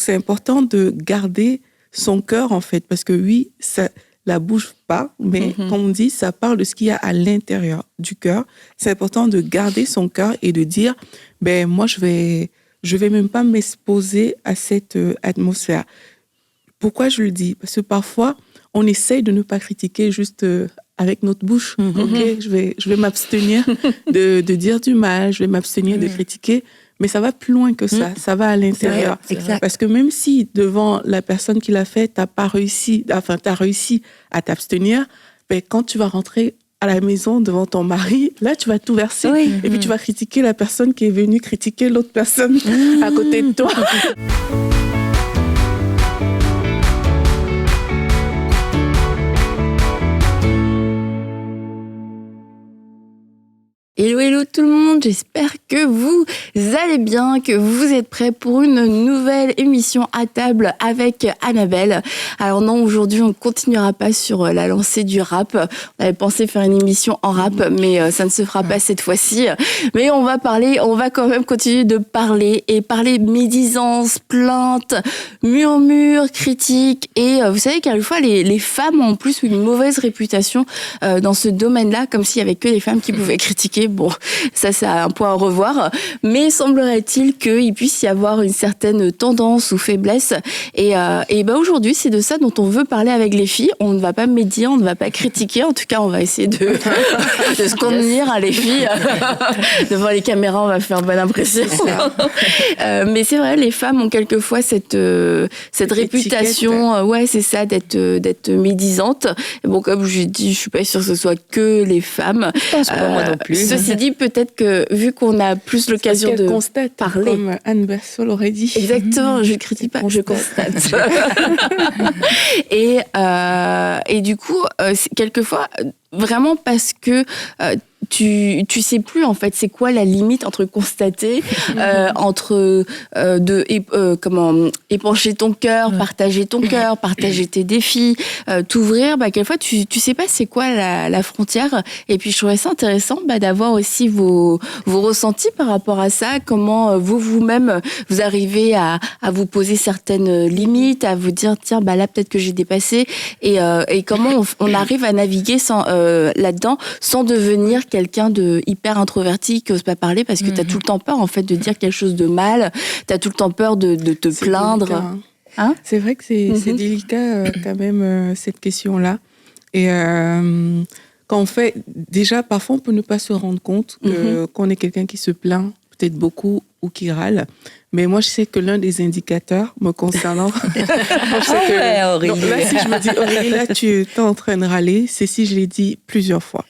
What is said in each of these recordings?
c'est important de garder son cœur, en fait, parce que oui, la bouche parle, mais comme on dit, ça parle de ce qu'il y a à l'intérieur du cœur. C'est important de garder son cœur et de dire, moi, je vais même pas m'exposer à cette atmosphère. Pourquoi je le dis? Parce que parfois, on essaye de ne pas critiquer juste avec notre bouche. Ok, je vais m'abstenir de dire du mal, je vais m'abstenir de critiquer. Mais ça va plus loin que ça. Ça va à l'intérieur. Parce que même si devant la personne qui l'a fait, t'as réussi à t'abstenir, quand tu vas rentrer à la maison devant ton mari, là, tu vas tout verser. Et puis, tu vas critiquer la personne qui est venue critiquer l'autre personne à côté de toi. Hello tout le monde, j'espère que vous allez bien, que vous êtes prêts pour une nouvelle émission à table avec Annabelle. Alors non, aujourd'hui on ne continuera pas sur la lancée du rap. On avait pensé faire une émission en rap, mais ça ne se fera pas cette fois-ci. Mais on va quand même continuer de parler médisance, plainte, murmures, critiques. Et vous savez qu'à la fois les femmes ont en plus une mauvaise réputation dans ce domaine-là, comme s'il y avait que les femmes qui pouvaient critiquer. Bon, ça c'est un point à revoir, mais semblerait-il qu'il puisse y avoir une certaine tendance ou faiblesse. Et aujourd'hui, c'est de ça dont on veut parler avec les filles. On ne va pas médire, on ne va pas critiquer. En tout cas, on va essayer de se contenir, les filles. Devant les caméras, on va faire bonne impression. Mais c'est vrai, les femmes ont quelquefois cette réputation, c'est ça, d'être médisantes. Et bon, comme je dis, je suis pas sûre que ce soit que les femmes. Je pense pas, moi non plus. Ceci dit, peut-être que vu qu'on a plus l'occasion de constate, parler, comme Anne Berceau l'aurait dit. Exactement, je ne critique pas, je constate. Et du coup, quelquefois, vraiment parce que tu sais plus en fait c'est quoi la limite entre constater entre épancher ton cœur, partager ton cœur, partager tes défis, t'ouvrir, quelquefois tu sais pas c'est quoi la frontière. Et puis je trouvais ça intéressant d'avoir aussi vos ressentis par rapport à ça, comment vous-même vous arrivez à vous poser certaines limites, à vous dire tiens là peut-être que j'ai dépassé, et comment on arrive à naviguer là-dedans sans devenir quelqu'un de hyper introverti qui n'ose pas parler parce que t'as tout le temps peur en fait de dire quelque chose de mal, t'as tout le temps peur de te plaindre. Délicat, hein. C'est vrai que c'est délicat quand même cette question-là. Et quand on fait, déjà parfois on peut ne pas se rendre compte qu'on est quelqu'un qui se plaint peut-être beaucoup ou qui râle. Mais moi, je sais que l'un des indicateurs me concernant, Aurélie. là, si je me dis, Aurélie, là, tu es en train de râler, c'est si je l'ai dit plusieurs fois.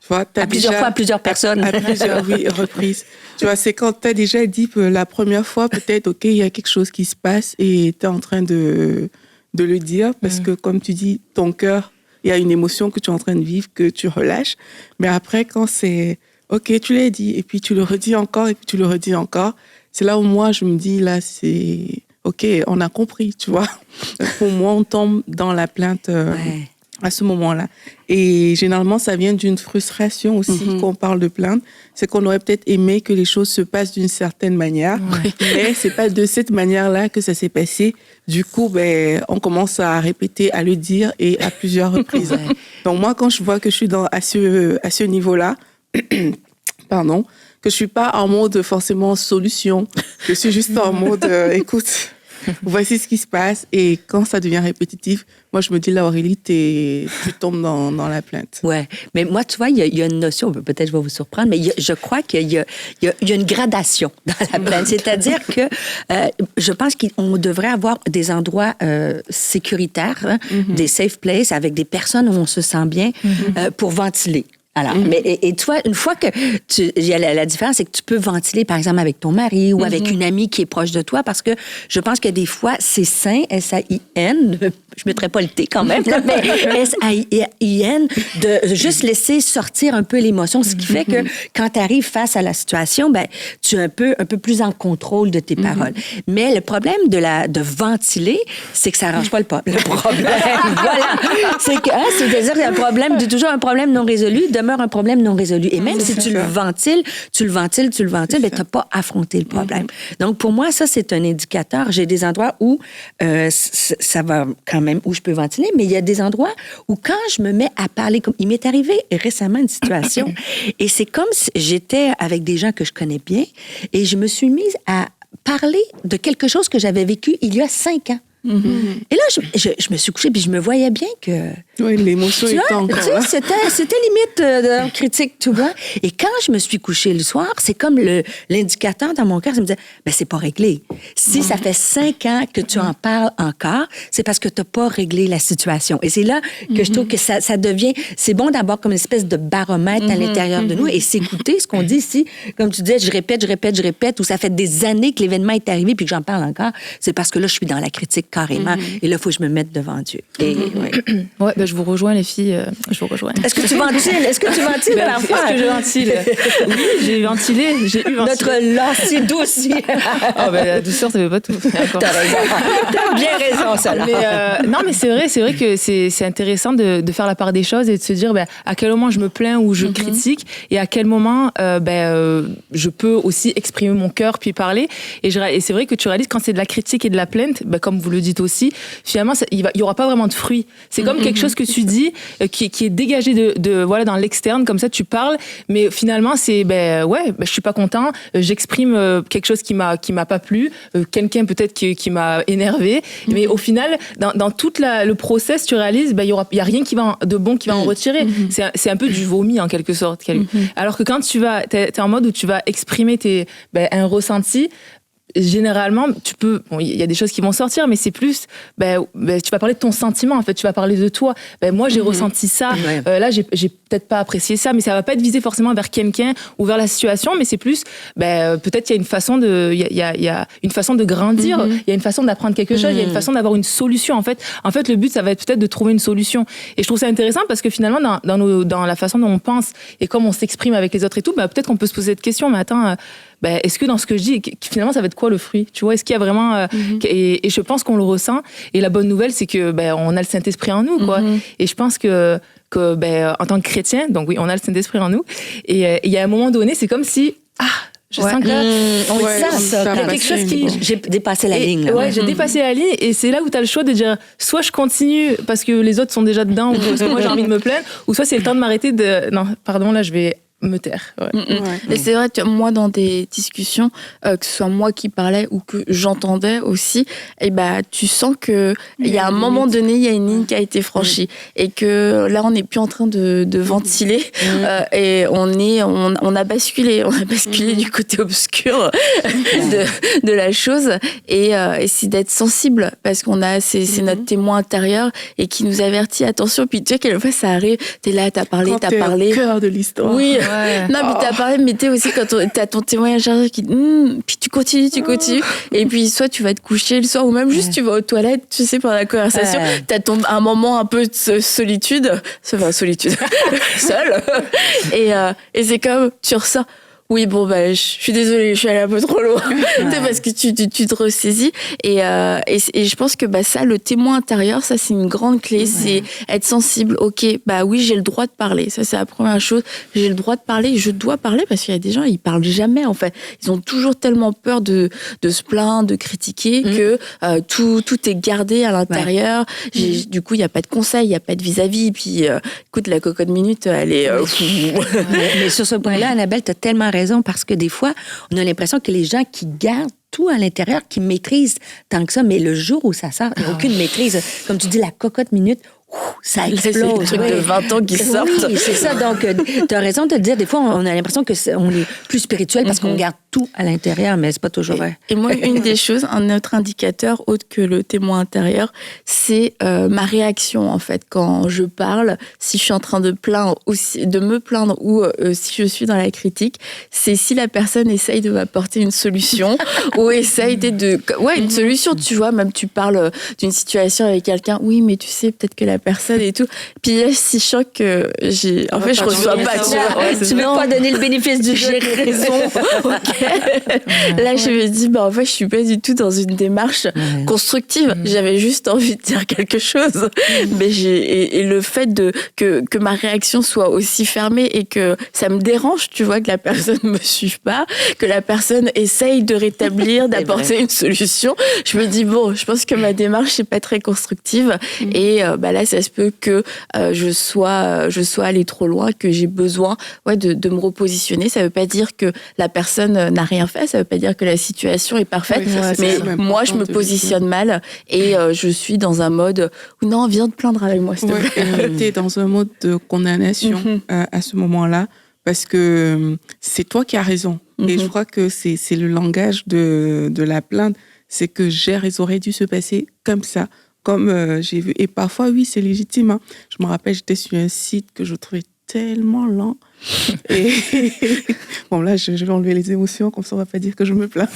Tu vois, plusieurs fois, à plusieurs personnes. À plusieurs reprises. Tu vois, c'est quand tu as déjà dit la première fois, peut-être, OK, il y a quelque chose qui se passe et tu es en train de le dire parce que, comme tu dis, ton cœur, il y a une émotion que tu es en train de vivre, que tu relâches. Mais après, quand c'est OK, tu l'as dit, et puis tu le redis encore, et puis tu le redis encore, c'est là où moi, je me dis, là, c'est OK, on a compris, tu vois. Pour moi, on tombe dans la plainte à ce moment-là. Et généralement, ça vient d'une frustration aussi qu'on parle de plainte. C'est qu'on aurait peut-être aimé que les choses se passent d'une certaine manière, mais c'est pas de cette manière-là que ça s'est passé. Du coup, on commence à répéter, à le dire et à plusieurs reprises. Donc moi, quand je vois que je suis à ce niveau-là, pardon, que je suis pas en mode forcément solution, je suis juste en mode écoute, voici ce qui se passe, et quand ça devient répétitif, moi je me dis là Aurélie, tu tombes dans la plainte. Ouais, mais moi tu vois, il y a une notion, peut-être je vais vous surprendre, mais je crois qu'il y a une gradation dans la plainte, c'est-à-dire que je pense qu'on devrait avoir des endroits sécuritaires, des safe places avec des personnes où on se sent bien pour ventiler. Alors, mais et toi, une fois que la différence, c'est que tu peux ventiler, par exemple, avec ton mari ou avec une amie qui est proche de toi, parce que je pense que des fois, c'est sain, S-A-I-N, je mettrais pas le T quand même, là, mais S-A-I-N, de juste laisser sortir un peu l'émotion, ce qui fait que quand tu arrives face à la situation, tu es un peu plus en contrôle de tes paroles. Mais le problème de ventiler, c'est que ça arrange pas le problème. Voilà. C'est que, c'est-à-dire qu'il y a toujours un problème non résolu de demeure un problème non résolu. Et même si C'est tu ça. le ventiles, mais tu n'as pas affronté le problème. Donc, pour moi, ça, c'est un indicateur. J'ai des endroits où ça va quand même, où je peux ventiler, mais il y a des endroits où quand je me mets à parler, comme il m'est arrivé récemment une situation, et c'est comme si j'étais avec des gens que je connais bien, et je me suis mise à parler de quelque chose que j'avais vécu il y a 5 ans. Et là, je me suis couchée, puis je me voyais bien que... Oui, l'émotion Tu était vois, encore tu sais, là. c'était limite de critique, tu vois. Et quand je me suis couchée le soir, c'est comme l'indicateur dans mon cœur, ça me disait, ben c'est pas réglé. Si ça fait 5 ans que tu en parles encore, c'est parce que tu n'as pas réglé la situation. Et c'est là que je trouve que ça devient... C'est bon d'avoir comme une espèce de baromètre à l'intérieur de nous et s'écouter ce qu'on dit ici. Comme tu disais, je répète, ou ça fait des années que l'événement est arrivé puis que j'en parle encore. C'est parce que là, je suis dans la critique carrément. Et là, il faut que je me mette devant Dieu. Et, Ouais, ben, je vous rejoins, les filles. Je vous rejoins. Est-ce que tu ventiles Ben, parfois? est-ce que je ventile? Oui, j'ai ventilé. J'ai eu ventilé. Notre lancier dossier. Oh, ben, la douceur, ça veut pas tout. Encore. T'as raison. T'as bien raison, ça. Mais non, mais c'est vrai que c'est intéressant de faire la part des choses et de se dire à quel moment je me plains ou je critique et à quel moment je peux aussi exprimer mon cœur puis parler. Et c'est vrai que tu réalises quand c'est de la critique et de la plainte, comme vous le dites aussi, finalement il y aura pas vraiment de fruit. C'est comme quelque chose que tu dis qui est dégagé de voilà dans l'externe, comme ça tu parles, mais finalement c'est je suis pas content, j'exprime quelque chose qui m'a pas plu, quelqu'un peut-être qui m'a énervé, mais au final dans tout le process tu réalises il y a rien de bon qui va en retirer. C'est un peu du vomi en quelque sorte. Alors que quand t'es en mode où tu vas exprimer un ressenti, généralement, il y a des choses qui vont sortir, mais c'est plus, tu vas parler de ton sentiment, en fait, tu vas parler de toi. Moi, j'ai ressenti ça. Là, j'ai peut-être pas apprécié ça, mais ça va pas être visé forcément vers quelqu'un ou vers la situation, mais c'est plus, peut-être il y a une façon il y a une façon de grandir, il y a une façon d'apprendre quelque chose, il y a une façon d'avoir une solution. En fait, le but, ça va être peut-être de trouver une solution. Et je trouve ça intéressant parce que finalement, dans la façon dont on pense et comme on s'exprime avec les autres et tout, peut-être qu'on peut se poser cette question, mais attends, est-ce que dans ce que je dis, finalement, ça va être quoi le fruit? Tu vois, est-ce qu'il y a vraiment... et je pense qu'on le ressent. Et la bonne nouvelle, c'est que on a le Saint-Esprit en nous, quoi. Et je pense que en tant que chrétien, donc oui, on a le Saint-Esprit en nous. Et il y a un moment donné, c'est comme si... Je sens que... On le sent, ça. Il y a quelque chose qui... J'ai dépassé la ligne. Là. Ouais, j'ai dépassé la ligne. Et c'est là où tu as le choix de dire, soit je continue parce que les autres sont déjà dedans, ou parce que moi, j'ai envie de me plaindre, ou soit c'est le temps de m'arrêter de... Non, pardon, là, je vais... me taire. Et c'est vrai, moi, dans des discussions, que ce soit moi qui parlais ou que j'entendais aussi, tu sens que il y a un moment donné, il y a une ligne qui a été franchie et que là, on n'est plus en train de ventiler et on a basculé du côté obscur de la chose et c'est d'être sensible parce qu'on a c'est notre témoin intérieur et qui nous avertit attention. Puis tu sais, quelquefois ça arrive, t'es là, t'as parlé. Au cœur de l'histoire. Oui. Non, mais t'as parlé, mais t'es aussi quand t'as ton témoignage qui puis tu continues. Et puis, soit tu vas te coucher le soir, ou même juste tu vas aux toilettes, tu sais, pendant la conversation, t'as un moment un peu de solitude. Solitude. Seul. Et c'est comme, tu ressens. Oui, bon, je suis désolée, je suis allée un peu trop loin. Parce que tu te ressaisis. Et je pense que ça, le témoin intérieur, ça, c'est une grande clé. C'est être sensible. Ok, oui, j'ai le droit de parler. Ça, c'est la première chose. J'ai le droit de parler. Je dois parler parce qu'il y a des gens, ils parlent jamais, en fait. Ils ont toujours tellement peur de se plaindre, de critiquer que tout est gardé à l'intérieur. Du coup, il n'y a pas de conseil, il n'y a pas de vis-à-vis. Puis, écoute, la cocotte minute, elle est... mais sur ce point-là, Annabelle, tu as tellement raison parce que des fois, on a l'impression que les gens qui gardent tout à l'intérieur, qui maîtrisent tant que ça, mais le jour où ça sort, il n'y a aucune maîtrise. Comme tu dis, la cocotte minute, ça explose. C'est le truc de 20 ans qui sortent. Oui, c'est ça. Donc, tu as raison de te dire, des fois, on a l'impression qu'on est plus spirituel parce qu'on garde tout à l'intérieur, mais c'est pas toujours vrai. Et moi, une des choses, un autre indicateur, autre que le témoin intérieur, c'est ma réaction, en fait. Quand je parle, si je suis en train de me plaindre ou si je suis dans la critique, c'est si la personne essaye de m'apporter une solution ou essaye une solution, tu vois. Même tu parles d'une situation avec quelqu'un, oui, mais tu sais, peut-être que la personne et tout. Puis là, si choc que en fait, je reçois pas. Tu veux pas donner le bénéfice du doute. J'ai raison. Là, je me dis, en fait, je suis pas du tout dans une démarche constructive. J'avais juste envie de dire quelque chose. Mais et le fait que ma réaction soit aussi fermée et que ça me dérange, tu vois, que la personne me suive pas, que la personne essaye de rétablir, d'apporter une solution. Je me dis, je pense que ma démarche n'est pas très constructive. Et là, ça se peut que je sois allée trop loin, que j'ai besoin de me repositionner. Ça veut pas dire que la personne n'a rien fait, ça veut pas dire que la situation est parfaite, mais moi, je me positionne mal et je suis dans un mode où non, viens te plaindre avec moi, s'il te plaît. Tu es dans un mode de condamnation à ce moment-là, parce que c'est toi qui as raison. Et je crois que c'est le langage de la plainte, c'est que ça aurait dû se passer comme ça, comme j'ai vu. Et parfois, oui, c'est légitime. Je me rappelle, j'étais sur un site que je trouvais tellement lent. Et bon, là, je vais enlever les émotions, comme ça, on va pas dire que je me plains.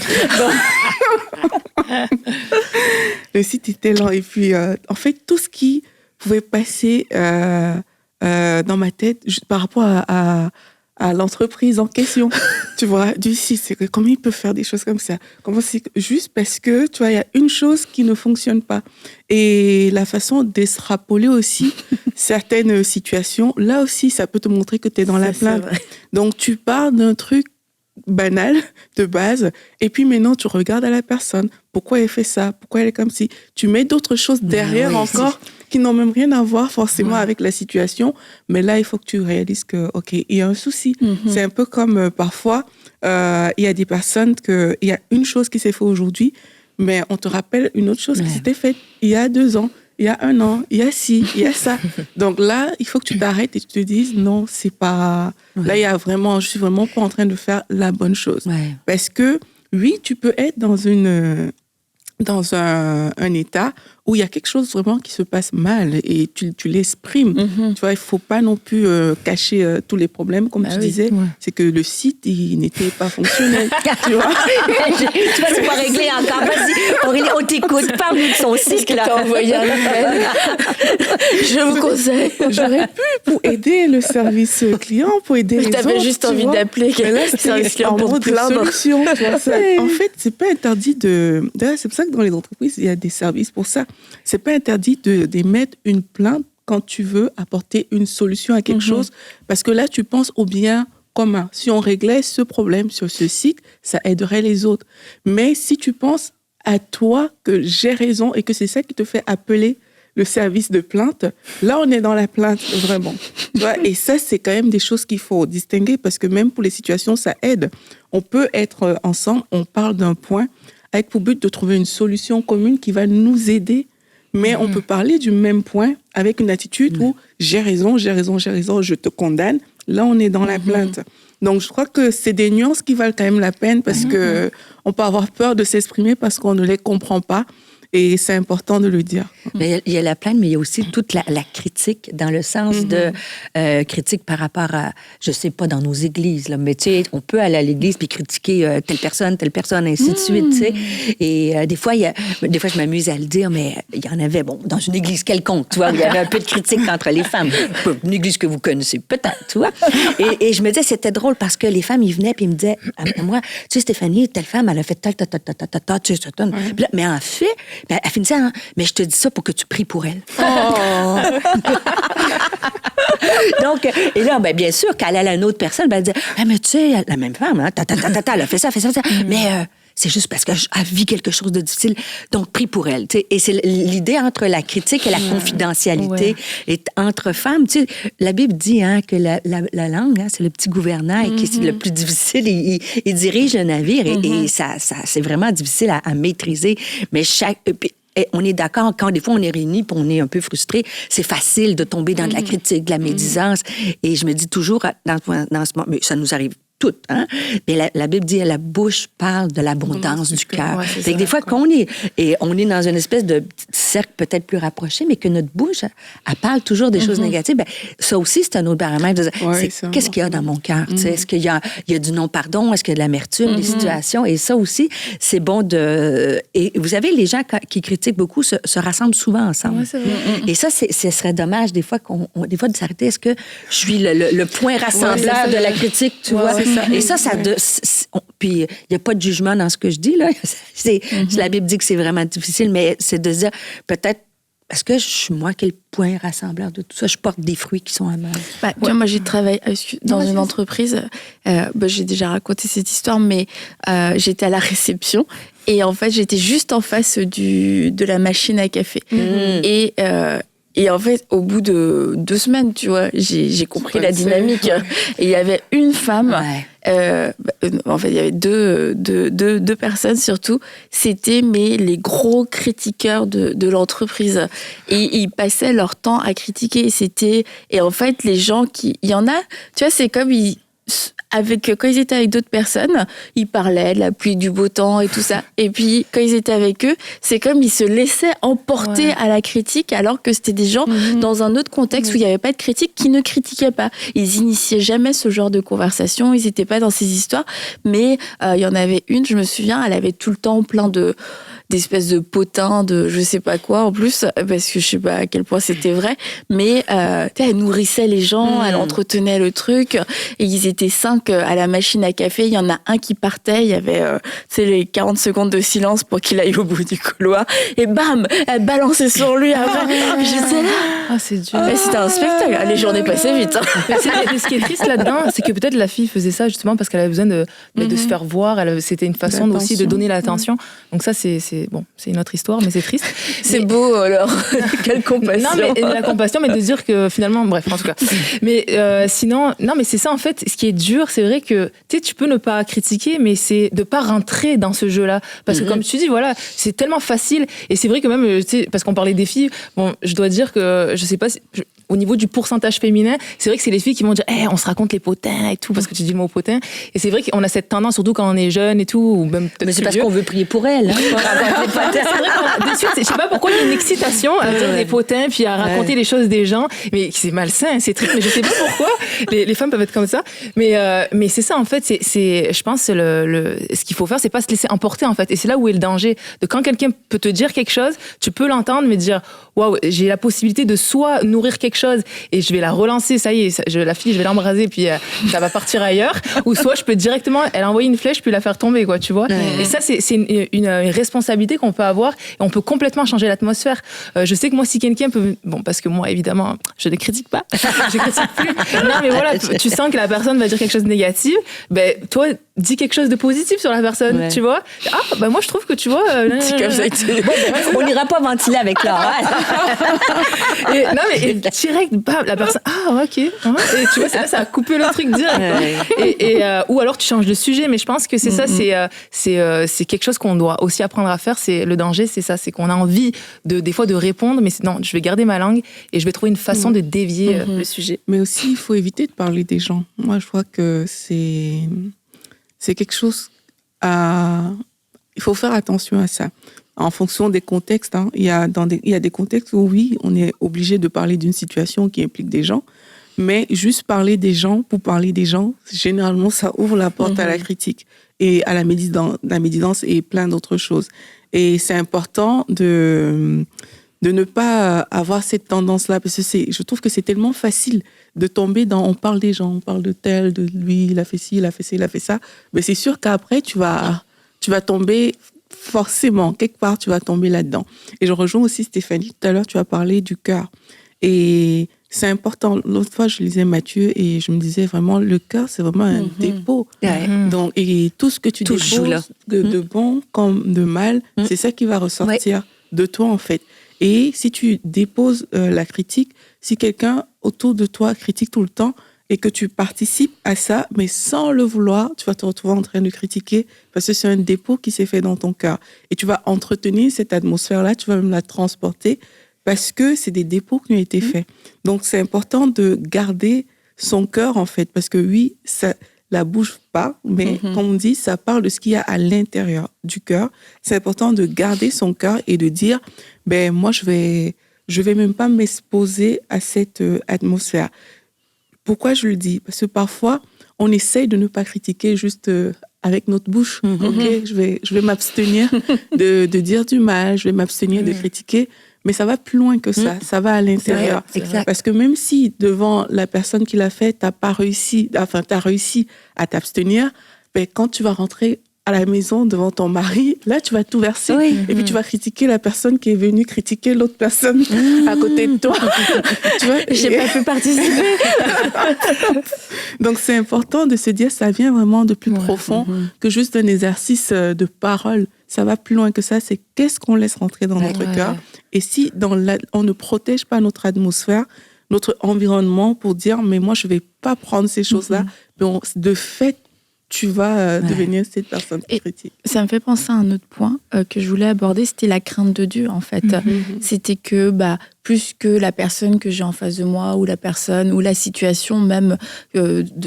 Le site était lent. Et puis, en fait, tout ce qui pouvait passer dans ma tête par rapport à l'entreprise en question, tu vois, du site, c'est que comment ils peuvent faire des choses comme ça? Comment c'est juste parce que, tu vois, il y a une chose qui ne fonctionne pas. Et la façon d'extrapoler aussi certaines situations, là aussi, ça peut te montrer que tu es dans la plainte. Donc, tu pars d'un truc banal, de base, et puis maintenant, tu regardes à la personne. Pourquoi elle fait ça? Pourquoi elle est comme si? Tu mets d'autres choses derrière encore qui n'ont même rien à voir forcément avec la situation. Mais là, il faut que tu réalises que, OK, il y a un souci. C'est un peu comme parfois, il y a des personnes il y a une chose qui s'est faite aujourd'hui, mais on te rappelle une autre chose qui s'était faite il y a 2 ans, il y a 1 an, il y a ci, il y a ça. Donc là, il faut que tu t'arrêtes et tu te dises, non, c'est pas... Là, je suis vraiment pas en train de faire la bonne chose. Parce que, oui, tu peux être dans un état où il y a quelque chose vraiment qui se passe mal et tu l'exprimes. Tu vois, il faut pas non plus cacher tous les problèmes, comme tu disais. C'est que le site, il n'était pas fonctionnel. Tu vois, c'est pas réglé encore. Vas-y, Aurélie, on t'écoute. Parle-nous de son site, là. T'as envoyé un email. Je vous conseille. J'aurais pu pour aider le service client, pour aider les autres. T'avais juste envie d'appeler le service client pour te plaindre. Solution, tu vois, ça. En fait, c'est pas interdit de... D'ailleurs, c'est pour ça que dans les entreprises, il y a des services pour ça. C'est pas interdit d'émettre une plainte quand tu veux apporter une solution à quelque chose, parce que là, tu penses au bien commun. Si on réglait ce problème sur ce site, ça aiderait les autres. Mais si tu penses à toi que j'ai raison et que c'est ça qui te fait appeler le service de plainte, là, on est dans la plainte, vraiment. Et ça, c'est quand même des choses qu'il faut distinguer, parce que même pour les situations, ça aide. On peut être ensemble, on parle d'un point, avec pour but de trouver une solution commune qui va nous aider. Mais on peut parler du même point avec une attitude où j'ai raison, je te condamne. Là, on est dans la plainte. Donc, je crois que c'est des nuances qui valent quand même la peine, parce que on peut avoir peur de s'exprimer parce qu'on ne les comprend pas. Et c'est important de le dire. Mais il y a la plainte, mais il y a aussi toute la critique, dans le sens de critique par rapport à, je sais pas, dans nos églises, là, mais tu sais, on peut aller à l'église puis critiquer telle personne, ainsi de suite, tu sais. Et des fois, je m'amuse à le dire, mais il y en avait, dans une église quelconque, tu vois, il y avait un peu de critique entre les femmes. Une église que vous connaissez peut-être, tu vois. Et je me disais, c'était drôle parce que les femmes, ils venaient puis ils me disaient, à moi, tu sais, Stéphanie, telle femme, elle a fait tu sais, mais en fait, ben, elle finissait, mais je te dis ça pour que tu pries pour elle. Oh! Donc, et là, ben, bien sûr, quand elle allait à une autre personne, ben, elle disait, mais tu sais, la même femme, hein, elle a fait ça. Mais c'est juste parce qu'elle vit quelque chose de difficile. Donc, prie pour elle. T'sais. Et c'est l'idée entre la critique et la confidentialité. Et entre femmes, tu sais, la Bible dit que la langue, c'est le petit gouverneur et qui c'est le plus difficile. Il dirige le navire et ça, c'est vraiment difficile à maîtriser. Mais on est d'accord, quand des fois on est réunis et on est un peu frustré, c'est facile de tomber dans de la critique, de la médisance. Et je me dis toujours, dans ce moment, mais ça nous arrive toutes, hein? Mais la Bible dit, la bouche parle de l'abondance du cœur. Ouais, fait que des fois, quand on est dans une espèce de cercle peut-être plus rapproché, mais que notre bouche, elle parle toujours des choses négatives, ben, ça aussi, c'est un autre baromètre. Qu'est-ce qu'il y a dans mon cœur? Est-ce qu'il y a du non-pardon? Est-ce qu'il y a de l'amertume, des situations? Et ça aussi, c'est bon de... Et vous savez, les gens qui critiquent beaucoup se rassemblent souvent ensemble. Ouais, c'est vrai. Et ça, ce serait dommage des fois de s'arrêter. Est-ce que je suis le point rassembleur de la critique, tu vois? Et ça puis il n'y a pas de jugement dans ce que je dis, là. La Bible dit que c'est vraiment difficile, mais c'est de dire, peut-être, est-ce que je suis moi qui est le point rassembleur de tout ça? Je porte des fruits qui sont amers. Moi, j'ai travaillé dans une entreprise. J'ai déjà raconté cette histoire, mais j'étais à la réception. Et en fait, j'étais juste en face de la machine à café. Et en fait, au bout de 2 semaines, tu vois, j'ai compris la dynamique. Et il y avait une femme. En fait, il y avait deux personnes surtout. C'était les gros critiqueurs de l'entreprise. Et ils passaient leur temps à critiquer. Et en fait, les gens il y en a, tu vois, c'est comme quand ils étaient avec d'autres personnes, ils parlaient de la pluie, du beau temps et tout ça. Et puis, quand ils étaient avec eux, c'est comme ils se laissaient emporter à la critique, alors que c'était des gens dans un autre contexte où il n'y avait pas de critique, qui ne critiquaient pas. Ils initiaient jamais ce genre de conversation, ils n'étaient pas dans ces histoires. Mais il y en avait une, je me souviens, elle avait tout le temps plein d'espèces de potins, de je sais pas quoi en plus, parce que je sais pas à quel point c'était vrai, mais elle nourrissait les gens, elle entretenait le truc, et ils étaient 5 à la machine à café, il y en a un qui partait, il y avait les 40 secondes de silence pour qu'il aille au bout du couloir, et bam, elle balançait sur lui après, j'étais là. Ah, c'est dur. C'était un spectacle, les journées passaient vite. Mais ce qui est triste là-dedans, c'est que peut-être la fille faisait ça justement parce qu'elle avait besoin de se faire voir, c'était une façon aussi de donner l'attention. Donc ça, c'est une autre histoire, mais c'est triste. C'est beau, alors. Quelle compassion. Non, mais la compassion, mais de dire que finalement, bref, en tout cas. Mais sinon, non, mais c'est ça, en fait, ce qui est dur, c'est vrai que, tu peux ne pas critiquer, mais c'est de pas rentrer dans ce jeu-là. Parce que, comme tu dis, voilà, c'est tellement facile. Et c'est vrai que même, parce qu'on parlait des filles, je dois dire que, je sais pas si... Au niveau du pourcentage féminin, c'est vrai que c'est les filles qui vont dire on se raconte les potins et tout, parce que tu dis le mot potin. Et c'est vrai qu'on a cette tendance, surtout quand on est jeune et tout, ou même peut-être. Mais c'est parce qu'on veut prier pour elle. Hein, c'est vrai de suite, je sais pas pourquoi il y a une excitation à dire des potins puis à raconter les choses des gens, mais c'est malsain, c'est triste, mais je sais pas pourquoi les femmes peuvent être comme ça. Mais c'est ça en fait, je pense ce qu'il faut faire, c'est pas se laisser emporter en fait. Et c'est là où est le danger. De quand quelqu'un peut te dire quelque chose, tu peux l'entendre, mais dire waouh, j'ai la possibilité de soit nourrir quelque chose et je vais la relancer, ça y est, la fille, je vais l'embraser puis ça va partir ailleurs, ou soit je peux directement elle envoyer une flèche puis la faire tomber, quoi, tu vois. Et ça, c'est une responsabilité qu'on peut avoir et on peut complètement changer l'atmosphère. Je sais que moi, si quelqu'un peut, parce que moi, évidemment, je ne critique pas, je critique plus. Non, mais voilà, tu sens que la personne va dire quelque chose de négatif, toi, dis quelque chose de positif sur la personne, tu vois. Moi, je trouve que tu vois. C'est comme ça. On n'ira pas ventiler avec Laura. Et direct, bam, la personne, ok. Et tu vois, ça a coupé le truc direct. Ou alors tu changes de sujet, mais je pense que c'est ça, c'est quelque chose qu'on doit aussi apprendre à faire. C'est le danger, c'est ça, c'est qu'on a envie des fois de répondre, mais non, je vais garder ma langue et je vais trouver une façon de dévier le sujet. Mais aussi, il faut éviter de parler des gens. Moi, je vois que c'est quelque chose il faut faire attention à ça. En fonction des contextes, il y a des contextes où, oui, on est obligé de parler d'une situation qui implique des gens, mais juste parler des gens pour parler des gens, généralement, ça ouvre la porte à la critique et à la médisance et plein d'autres choses. Et c'est important de ne pas avoir cette tendance-là, parce que je trouve que c'est tellement facile de tomber dans, on parle des gens, on parle de tel, de lui, il a fait ci, il a fait ça, il a fait ça. Mais c'est sûr qu'après, tu vas tomber forcément, quelque part, tu vas tomber là-dedans. Et je rejoins aussi Stéphanie, tout à l'heure, tu as parlé du cœur. Et c'est important. L'autre fois, je lisais Matthieu et je me disais vraiment, le cœur, c'est vraiment un dépôt. Donc, et tout ce que tu déposes, de bon comme de mal, c'est ça qui va ressortir de toi, en fait. Et si tu déposes la critique, si quelqu'un autour de toi critique tout le temps et que tu participes à ça, mais sans le vouloir, tu vas te retrouver en train de critiquer parce que c'est un dépôt qui s'est fait dans ton cœur. Et tu vas entretenir cette atmosphère-là, tu vas même la transporter parce que c'est des dépôts qui ont été faits. Donc, c'est important de garder son cœur, en fait, parce que oui, la bouche parle, mais comme on dit, ça parle de ce qu'il y a à l'intérieur du cœur. C'est important de garder son cœur et de dire, moi, je vais même pas m'exposer à cette atmosphère. Pourquoi je le dis? Parce que parfois, on essaye de ne pas critiquer juste avec notre bouche. Ok, je vais m'abstenir de dire du mal, je vais m'abstenir de critiquer. Mais ça va plus loin que ça. Ça va à l'intérieur. Parce que même si devant la personne qui l'a fait, t'as réussi à t'abstenir, quand tu vas rentrer à la maison devant ton mari, là, tu vas tout verser. Et puis, tu vas critiquer la personne qui est venue critiquer l'autre personne à côté de toi. Tu vois, j'ai pas pu participer. Donc, c'est important de se dire, ça vient vraiment de plus profond que juste un exercice de parole. Ça va plus loin que ça. C'est qu'est-ce qu'on laisse rentrer dans notre cœur. Et si on ne protège pas notre atmosphère, notre environnement pour dire, mais moi, je vais pas prendre ces choses-là. De fait, tu vas devenir cette personne critique. Ça me fait penser à un autre point que je voulais aborder, c'était la crainte de Dieu, en fait. C'était que, plus que la personne que j'ai en face de moi, ou la personne, ou la situation même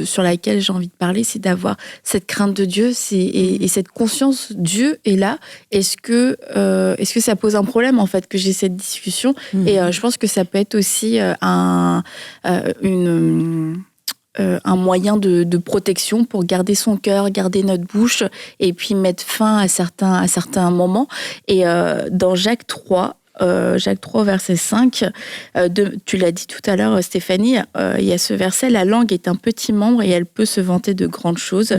sur laquelle j'ai envie de parler, c'est d'avoir cette crainte de Dieu et cette conscience, Dieu est là. Est-ce que ça pose un problème, en fait, que j'ai cette discussion? Et je pense que ça peut être aussi un moyen de protection pour garder son cœur, garder notre bouche et puis mettre fin à certains moments. Et dans Jacques 3, verset 5, tu l'as dit tout à l'heure, Stéphanie, il y a ce verset, la langue est un petit membre et elle peut se vanter de grandes choses.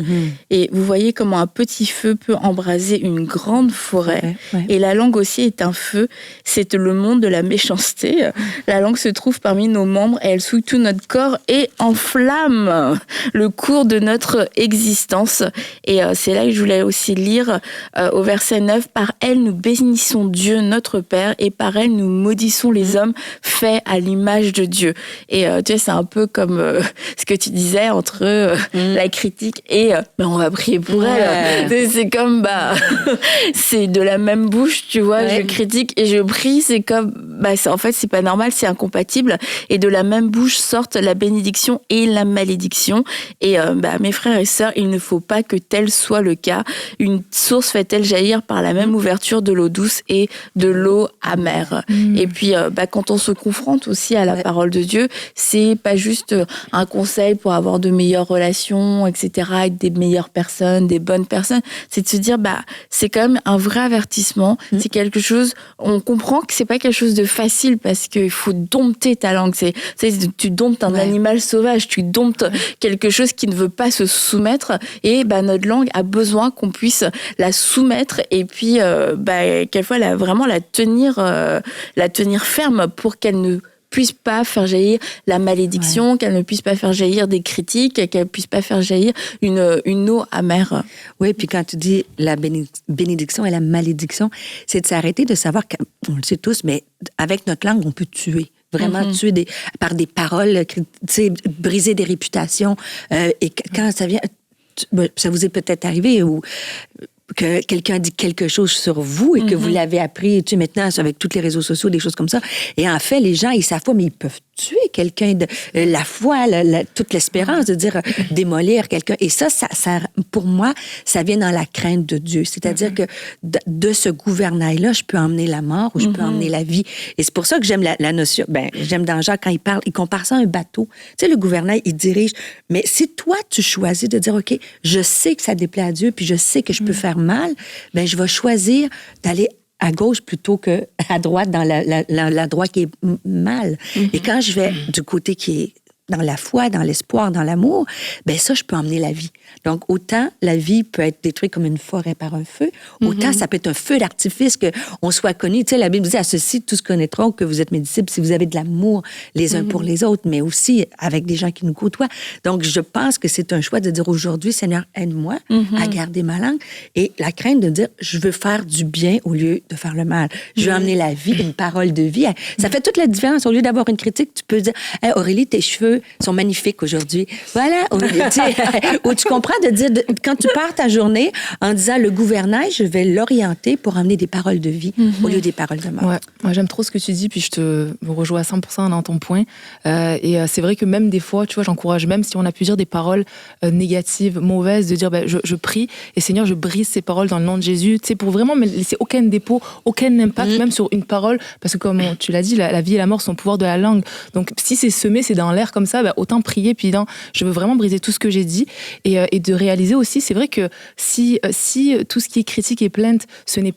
Et vous voyez comment un petit feu peut embraser une grande forêt. Et la langue aussi est un feu, c'est le monde de la méchanceté. La langue se trouve parmi nos membres et elle souille tout notre corps et enflamme le cours de notre existence. Et c'est là que je voulais aussi lire au verset 9, par elle nous bénissons Dieu notre Père et par elle nous maudissons les hommes faits à l'image de Dieu. Et tu sais, c'est un peu comme ce que tu disais entre la critique et on va prier pour elle. C'est comme c'est de la même bouche, tu vois, je critique et je prie, c'est comme en fait c'est pas normal, c'est incompatible, et de la même bouche sortent la bénédiction et la malédiction. Et mes frères et sœurs, il ne faut pas que tel soit le cas. Une source fait-elle jaillir par la même ouverture de l'eau douce et de l'eau amère. Et puis, quand on se confronte aussi à la parole de Dieu, c'est pas juste un conseil pour avoir de meilleures relations, etc., avec des meilleures personnes, des bonnes personnes. C'est de se dire, c'est quand même un vrai avertissement. C'est quelque chose, on comprend que c'est pas quelque chose de facile parce qu'il faut dompter ta langue. Tu domptes un animal sauvage, tu domptes quelque chose qui ne veut pas se soumettre. Et notre langue a besoin qu'on puisse la soumettre et puis, quelquefois, vraiment la tenir ferme pour qu'elle ne puisse pas faire jaillir la malédiction, qu'elle ne puisse pas faire jaillir des critiques, qu'elle ne puisse pas faire jaillir une eau amère. Oui, puis quand tu dis la bénédiction et la malédiction, c'est de s'arrêter de savoir qu'on le sait tous, mais avec notre langue, on peut tuer. Vraiment tuer par des paroles, briser des réputations. Et quand ça vient... Ça vous est peut-être arrivé ou que quelqu'un dit quelque chose sur vous et que vous l'avez appris, maintenant, avec tous les réseaux sociaux, des choses comme ça. Et en fait, les gens, ils savent pas, mais ils peuvent tuer quelqu'un, la foi, toute l'espérance de dire démolir quelqu'un. Et ça, pour moi, ça vient dans la crainte de Dieu. C'est-à-dire que de ce gouvernail-là, je peux emmener la mort ou je peux emmener la vie. Et c'est pour ça que j'aime la notion, j'aime dans Jacques quand il compare ça à un bateau. Tu sais, le gouvernail, il dirige. Mais si toi, tu choisis de dire, OK, je sais que ça déplaît à Dieu, puis je sais que je peux faire mal, je vais choisir d'aller à gauche plutôt que à droite, dans la droite qui est mal. Et quand je vais du côté qui est dans la foi, dans l'espoir, dans l'amour, ça, je peux emmener la vie. Donc, autant la vie peut être détruite comme une forêt par un feu, autant ça peut être un feu d'artifice, qu'on soit connu. Tu sais, la Bible dit, à ceci, tous connaîtront que vous êtes mes disciples si vous avez de l'amour les uns pour les autres, mais aussi avec des gens qui nous côtoient. Donc, je pense que c'est un choix de dire aujourd'hui, Seigneur, aide-moi à garder ma langue, et la crainte de dire, je veux faire du bien au lieu de faire le mal. Je veux emmener la vie, une parole de vie. Ça fait toute la différence. Au lieu d'avoir une critique, tu peux dire, hey, Aurélie, tes cheveux, Dieu sont magnifiques aujourd'hui. Voilà. Où tu comprends de dire, quand tu pars ta journée en disant le gouvernail, je vais l'orienter pour amener des paroles de vie au lieu des paroles de mort. Ouais, moi j'aime trop ce que tu dis, puis je te rejoins à 100% dans ton point. C'est vrai que même des fois, tu vois, j'encourage, même si on a pu dire des paroles négatives, mauvaises, de dire, je prie, et Seigneur, je brise ces paroles dans le nom de Jésus, tu sais, pour vraiment me laisser aucun dépôt, aucun impact, même sur une parole, parce que comme tu l'as dit, la vie et la mort sont au pouvoir de la langue. Donc si c'est semé, c'est dans l'air comme ça, autant prier, puis je veux vraiment briser tout ce que j'ai dit, et de réaliser aussi, c'est vrai que si tout ce qui est critique et plainte, ça ne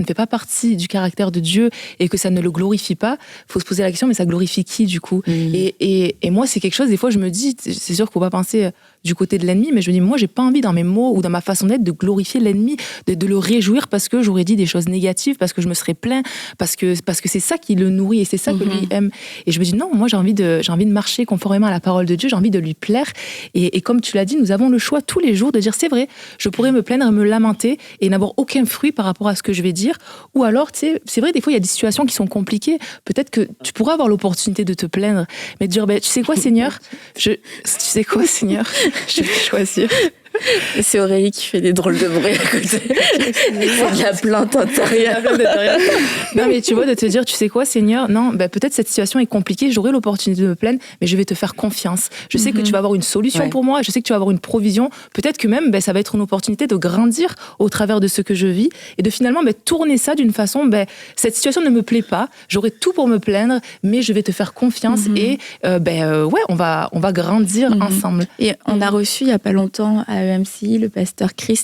fait pas partie du caractère de Dieu et que ça ne le glorifie pas, il faut se poser la question, mais ça glorifie qui du coup? Et moi, c'est quelque chose, des fois, je me dis, c'est sûr qu'il ne faut pas penser du côté de l'ennemi, mais je me dis, moi, j'ai pas envie dans mes mots ou dans ma façon d'être de glorifier l'ennemi, de le réjouir parce que j'aurais dit des choses négatives, parce que je me serais plaint, parce que c'est ça qui le nourrit et c'est ça que lui aime. Et je me dis, non, moi, j'ai envie de marcher conformément à la parole de Dieu, j'ai envie de lui plaire. Et comme tu l'as dit, nous avons le choix tous les jours de dire, c'est vrai, je pourrais me plaindre, me lamenter et n'avoir aucun fruit par rapport à ce que je vais dire. Ou alors, tu sais, c'est vrai, des fois, il y a des situations qui sont compliquées. Peut-être que tu pourras avoir l'opportunité de te plaindre, mais de dire, tu sais quoi, Seigneur, je vais choisir. C'est Aurélie qui fait des drôles de bruit à côté. C'est de la plainte intérieure. Non, mais tu vois, de te dire, tu sais quoi, Seigneur, non, peut-être cette situation est compliquée, j'aurai l'opportunité de me plaindre, mais je vais te faire confiance. Je sais que tu vas avoir une solution pour moi, je sais que tu vas avoir une provision. Peut-être que même, ça va être une opportunité de grandir au travers de ce que je vis et de finalement tourner ça d'une façon, cette situation ne me plaît pas, j'aurai tout pour me plaindre, mais je vais te faire confiance et on va grandir ensemble. Et on a reçu il n'y a pas longtemps à EMCI le pasteur Chris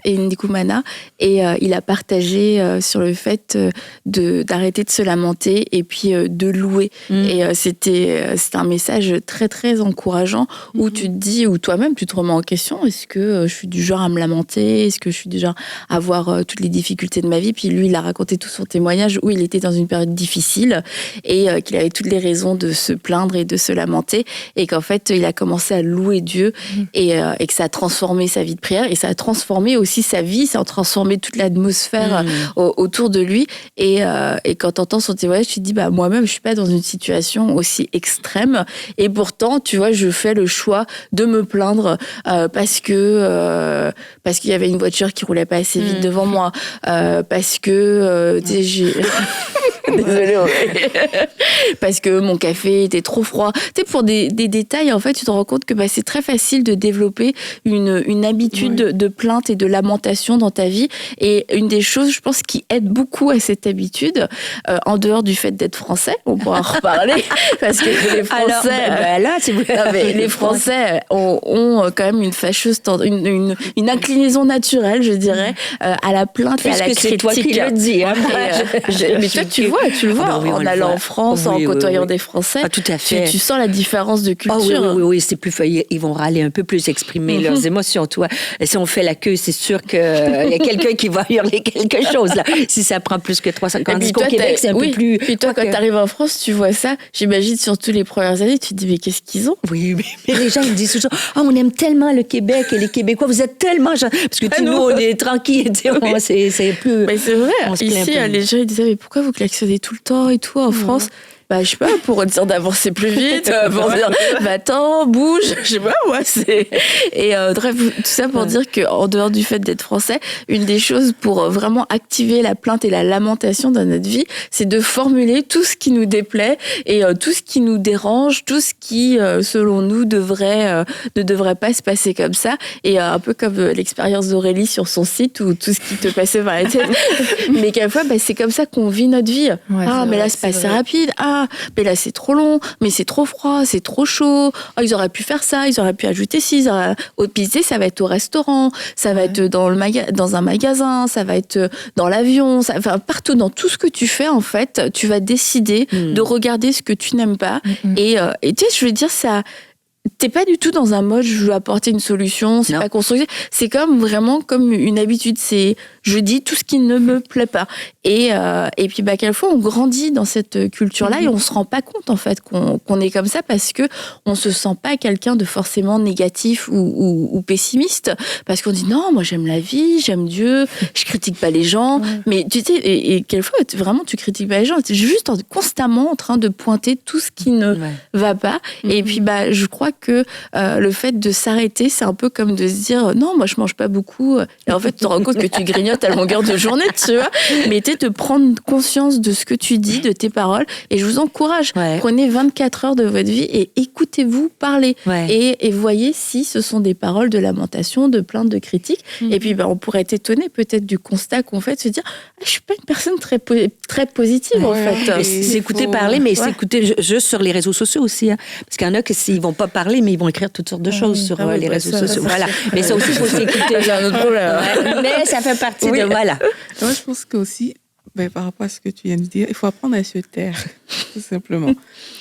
Ndikumana, et il a partagé sur le fait d'arrêter de se lamenter et puis de louer. Et c'était un message très très encourageant où tu te dis, ou toi-même tu te remets en question, est-ce que je suis du genre à me lamenter, est-ce que je suis du genre à voir toutes les difficultés de ma vie. Puis lui, il a raconté tout son témoignage où il était dans une période difficile et qu'il avait toutes les raisons de se plaindre et de se lamenter, et qu'en fait il a commencé à louer Dieu et que ça a transformé sa vie de prière et ça a transformé aussi sa vie, ça a transformé toute l'atmosphère autour de lui. Et quand tu entends son témoignage, tu te dis, moi-même je suis pas dans une situation aussi extrême, et pourtant tu vois, je fais le choix de me plaindre parce qu'il y avait une voiture qui roulait pas assez vite devant moi, parce que j'ai désolée, parce que mon café était trop froid. Tu sais, pour des détails, en fait, tu te rends compte que c'est très facile de développer une habitude de plainte et de lamentation dans ta vie. Et une des choses, je pense, qui aide beaucoup à cette habitude, en dehors du fait d'être français, on pourra en reparler, parce que les Français, les Français ont quand même une fâcheuse une inclinaison naturelle, je dirais, à la plainte et à la critique. C'est toi qui le dis. Hein. Mais toi, tu le vois, en allant en France, en côtoyant des Français. Ah, tout à fait. Tu sens la différence de culture. Oui, c'est plus feuillé. Ils vont râler un peu plus, exprimer leurs émotions, toi. Et si on fait la queue, c'est sûr qu'il y a quelqu'un qui va hurler quelque chose, là. Si ça prend plus que 350. Au Québec, c'est un peu plus... Puis toi, quand tu arrives en France, tu vois ça, j'imagine, surtout les premières années, tu te dis, mais qu'est-ce qu'ils ont? Oui, mais les gens, ils me disent toujours, on aime tellement le Québec et les Québécois, vous êtes tellement... Parce que nous, on est tranquilles, c'est plus... Mais c'est vrai, ici, les gens, ils disaient, mais pourquoi vous klaxonnez tout le temps et tout en France? Je sais pas, pour dire d'avancer plus vite, pour dire, attends, bouge, je sais pas, Et bref, tout ça pour dire qu'en dehors du fait d'être français, une des choses pour vraiment activer la plainte et la lamentation dans notre vie, c'est de formuler tout ce qui nous déplaît et tout ce qui nous dérange, tout ce qui, selon nous, ne devrait pas se passer comme ça. Et un peu comme l'expérience d'Aurélie sur son site, où tout ce qui te passait par la tête. Mais quelquefois, c'est comme ça qu'on vit notre vie. Mais là, c'est passé rapide. Mais là c'est trop long, mais c'est trop froid, c'est trop chaud. Ils auraient pu faire ça, ils auraient pu ajouter ci. Au pisé, ça va être au restaurant, ça va être dans un magasin, ça va être dans l'avion, partout dans tout ce que tu fais en fait, tu vas décider de regarder ce que tu n'aimes pas. Et tu sais, je veux dire ça. t'es pas du tout dans un mode je veux apporter une solution, c'est Non. pas constructif. C'est comme vraiment comme une habitude. C'est je dis tout ce qui ne me plaît pas. Et puis quelquefois on grandit dans cette culture-là et on se rend pas compte en fait qu'on est comme ça parce que on se sent pas quelqu'un de forcément négatif ou pessimiste parce qu'on dit non, moi j'aime la vie, j'aime Dieu, je critique pas les gens. Mais tu sais, et quelquefois vraiment tu critiques pas les gens, tu es juste constamment en train de pointer tout ce qui ne va pas. Et puis je crois que le fait de s'arrêter, c'est un peu comme de se dire non, moi je mange pas beaucoup. Et en fait, tu te rends compte que tu grignotes à longueur de journée, tu vois. Mais de prendre conscience de ce que tu dis, de tes paroles. Et je vous encourage, prenez 24 heures de votre vie et écoutez-vous parler. Et voyez si ce sont des paroles de lamentation, de plainte, de critique. Et puis on pourrait être étonné peut-être du constat qu'on fait, de se dire je suis pas une personne très positive en fait. S'écouter parler, mais s'écouter juste sur les réseaux sociaux aussi. Hein. Parce qu'il y en a qui s'ils vont pas parler, mais ils vont écrire toutes sortes de choses sur les réseaux sociaux. Voilà. Mais ça aussi, il faut s'écouter. C'est un autre problème. Mais ça fait partie de... Voilà. Moi, je pense qu'aussi, par rapport à ce que tu viens de dire, il faut apprendre à se taire, tout simplement.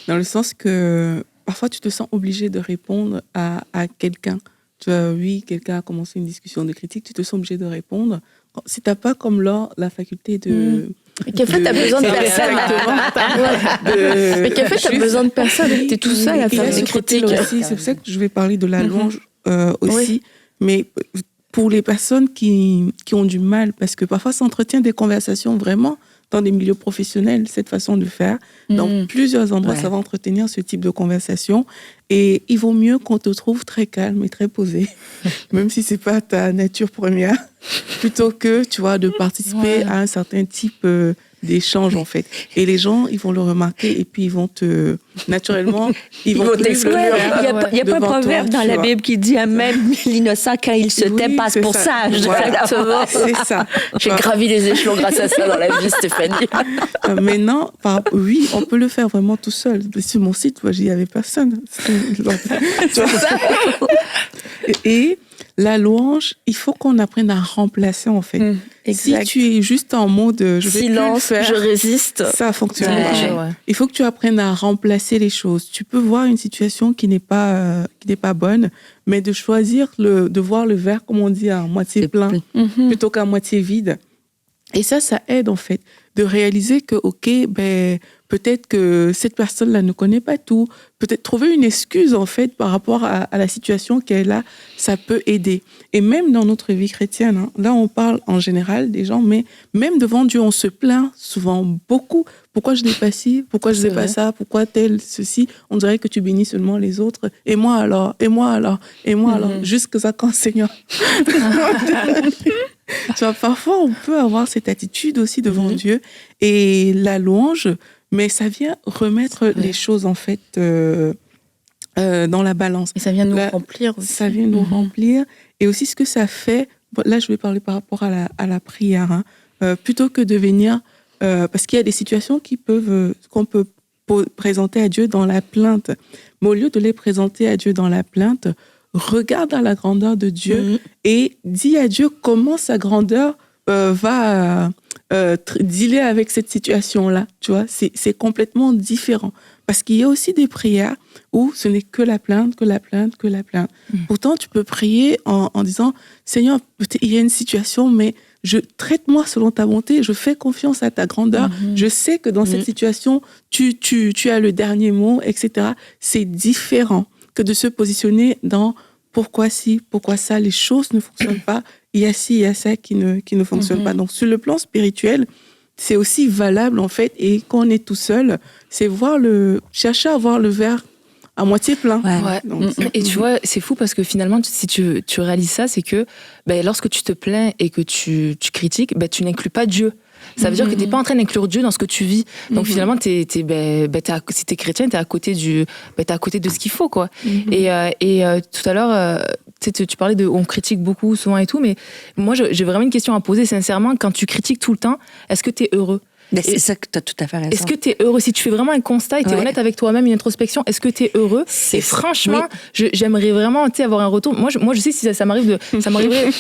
Dans le sens que parfois, tu te sens obligé de répondre à quelqu'un. Tu vois, quelqu'un a commencé une discussion de critique, tu te sens obligé de répondre. Si tu n'as pas comme là la faculté de... Mais quelquefois, tu as besoin de personne. Mais quelquefois, tu as besoin de personne. Tu es tout seul à faire des critiques. C'est pour ça que je vais parler de la louange aussi. Mais pour les personnes qui ont du mal, parce que parfois, ça entretient des conversations vraiment dans des milieux professionnels, cette façon de faire. Dans plusieurs endroits, ça va entretenir ce type de conversation. Et il vaut mieux qu'on te trouve très calme et très posé, même si c'est pas ta nature première, plutôt que, tu vois, de participer à un certain type d'échange, en fait. Et les gens, ils vont le remarquer et puis ils vont te... Naturellement, ils vont t'exclure. Il n'y a pas un proverbe dans la Bible qui dit même l'innocent, quand il se tait, passe pour sage. Exactement. C'est ça. J'ai gravi les échelons grâce à ça dans la vie, Stéphanie. Maintenant, oui, on peut le faire vraiment tout seul. Sur mon site, moi, j'y avais personne. Et la louange, il faut qu'on apprenne à remplacer, en fait. Si tu es juste en mode je vais silence, plus le faire, je résiste, ça fonctionne pas. Il faut que tu apprennes à remplacer les choses. Tu peux voir une situation qui n'est pas bonne, mais de choisir de voir le verre, comme on dit, à moitié plein plutôt qu'à moitié vide. Et ça aide, en fait, de réaliser que, peut-être que cette personne-là ne connaît pas tout. Peut-être trouver une excuse, en fait, par rapport à la situation qu'elle a, ça peut aider. Et même dans notre vie chrétienne, là, on parle en général des gens, mais même devant Dieu, on se plaint souvent beaucoup. Pourquoi je n'ai pas ci? Pourquoi je n'ai pas ça? Pourquoi tel, ceci? On dirait que tu bénis seulement les autres. Et moi alors? Et moi alors? Et moi alors? Jusqu'à quand, Seigneur? Tu vois, parfois, on peut avoir cette attitude aussi devant Dieu. Et la louange, mais ça vient remettre les choses, en fait, dans la balance. Et ça vient nous remplir aussi. Ça vient nous remplir. Et aussi, ce que ça fait... Là, je vais parler par rapport à la prière. Plutôt que de venir... parce qu'il y a des situations qu'on peut présenter à Dieu dans la plainte. Mais au lieu de les présenter à Dieu dans la plainte, regarde à la grandeur de Dieu et dis à Dieu comment sa grandeur va dealer avec cette situation-là. Tu vois, c'est complètement différent. Parce qu'il y a aussi des prières où ce n'est que la plainte, que la plainte, que la plainte. Pourtant, tu peux prier en disant, Seigneur, il y a une situation, mais traite-moi selon ta bonté, je fais confiance à ta grandeur, je sais que dans cette situation, tu as le dernier mot, etc. C'est différent que de se positionner dans pourquoi ci, pourquoi ça, les choses ne fonctionnent pas, il y a ci, il y a ça qui ne fonctionne pas. Donc, sur le plan spirituel, c'est aussi valable, en fait, et quand on est tout seul, c'est chercher à voir le verre à moitié plein. Donc, et tu vois, c'est fou parce que finalement, si tu réalises ça, c'est que lorsque tu te plains et que tu critiques, tu n'inclus pas Dieu. Ça veut dire que tu n'es pas en train d'inclure Dieu dans ce que tu vis. Donc finalement, si tu es chrétien, tu es à côté de ce qu'il faut, quoi. Et tout à l'heure, tu parlais on critique beaucoup souvent et tout, mais moi j'ai vraiment une question à poser sincèrement. Quand tu critiques tout le temps, est-ce que tu es heureux? Mais c'est ça que tu as tout à fait raison. Est-ce que tu es heureux? Si tu fais vraiment un constat et tu es honnête avec toi-même, une introspection, est-ce que tu es heureux? Et franchement, j'aimerais vraiment avoir un retour. Moi, je sais si ça m'arrive ça m'arrivait.